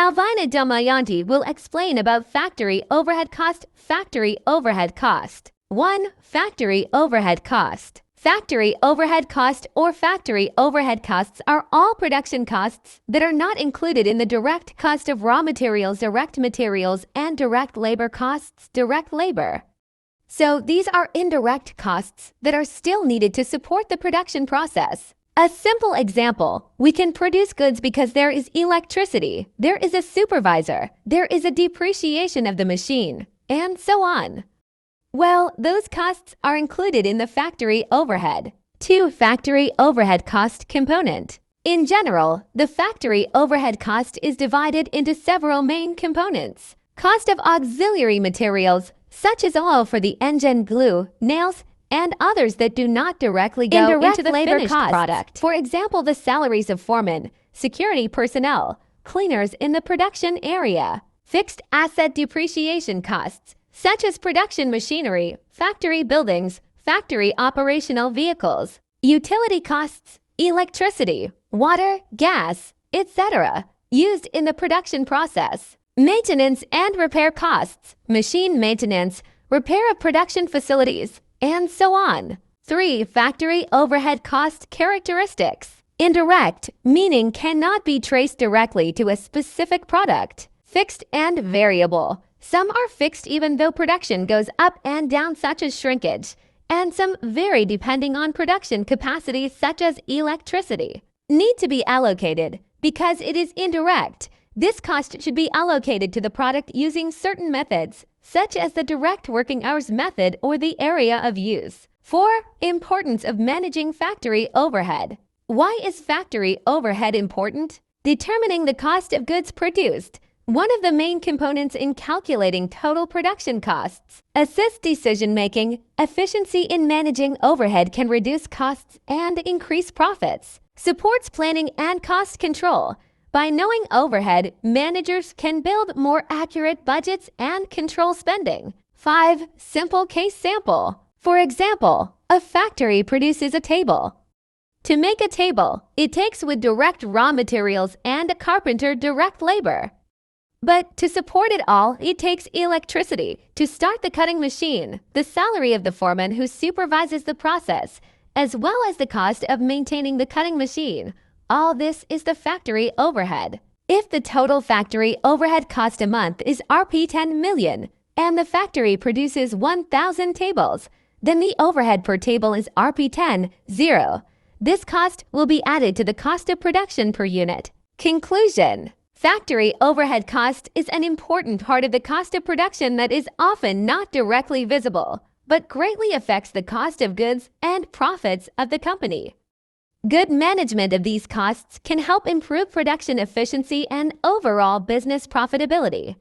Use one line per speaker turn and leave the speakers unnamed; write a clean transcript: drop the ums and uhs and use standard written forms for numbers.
Alvina Damayanti will explain about factory overhead cost. Factory overhead cost. 1. Factory overhead cost. Factory overhead cost or factory overhead costs are all production costs that are not included in the direct cost of raw materials, and direct labor costs, direct labor. So these are indirect costs that are still needed to support the production process. A simple example, we can produce goods because there is electricity, there is a supervisor, there is a depreciation of the machine, and so on. Well, those costs are included in the factory overhead. 2. Factory overhead cost component. In general, the factory overhead cost is divided into several main components. Cost of auxiliary materials, such as oil for the engine, glue, nails, and others that do not directly go into the finished product. For example, the salaries of foremen, security personnel, cleaners in the production area. Fixed asset depreciation costs, such as production machinery, factory buildings, factory operational vehicles. Utility costs, electricity, water, gas, etc., used in the production process. Maintenance and repair costs, machine maintenance, repair of production facilities, and so on. 3. Factory overhead cost characteristics. Indirect, meaning cannot be traced directly to a specific product. Fixed and variable. Some are fixed even though production goes up and down, such as shrinkage, and some vary depending on production capacity, such as electricity. Need to be allocated. Because it is indirect, this cost should be allocated to the product using certain methods, such as the direct working hours method or the area of use. 4. Importance of managing factory overhead. Why is factory overhead important? Determining the cost of goods produced, one of the main components in calculating total production costs. Assists decision-making. Efficiency in managing overhead can reduce costs and increase profits. Supports planning and cost control. By knowing overhead, managers can build more accurate budgets and control spending. 5. Simple case sample. For example, a factory produces a table. To make a table, it takes wood, direct raw materials, and a carpenter, direct labor. But to support it all, it takes electricity to start the cutting machine, the salary of the foreman who supervises the process, as well as the cost of maintaining the cutting machine. All this is the factory overhead. If the total factory overhead cost a month is Rp 10 million and the factory produces 1,000 tables, then the overhead per table is Rp 10, 0. This cost will be added to the cost of production per unit. Conclusion. Factory overhead cost is an important part of the cost of production that is often not directly visible, but greatly affects the cost of goods and profits of the company. Good management of these costs can help improve production efficiency and overall business profitability.